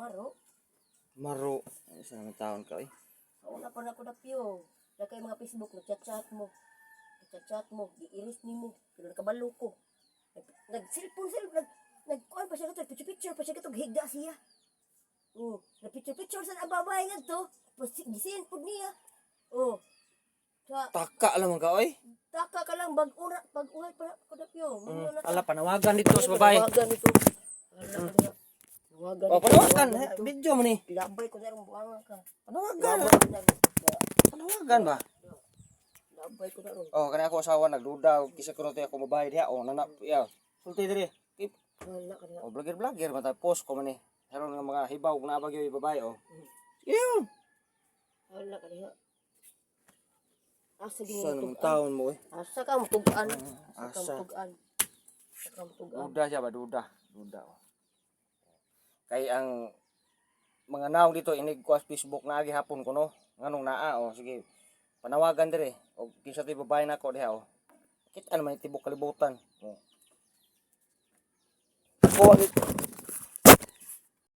Maro. Maro. Isa naman taon ka, eh. Sa una pa na ko na piyo. Kaya mga Facebook, nagchat-chat mo. Nagchat-chat mo. Giiris ni mo. Pero nakabalo ko. Nag-cellphone. Nag-kuhan pa siya ito. Picture pa siya ito. Higda siya. Nag-picture sa nababay nga ito. Gisin po niya. Taka lang ka, oy. Taka ka lang. Bag-uhay pa ko na piyo. Ala, panawagan dito sa babae. Panawagan ito. Panawagan. Video mo ni. Labay ko na rin buwangan ka. Panawagan. Panawagan ba? Labay ko na rin. Kanya ako asawa nagduda. Kisa ko natin ako babae diha. Nanak. Sulti diri. Vlogger. Mata post ko man eh. Meron nga mga hibaw kung nabagyo yung babae, Sige yun. Wala ka diha. Asa Sa naman taon mo, eh. Asa ka mutugan. Asa. Mutugan. Duda siya ba? Duda. Kay ang mga naong dito, inig ko sa Facebook na agi hapon ko, no? Nganong naa, sige. Panawagan dire. O kisa ti babae na ako diha, Kita naman itibok kalibutan.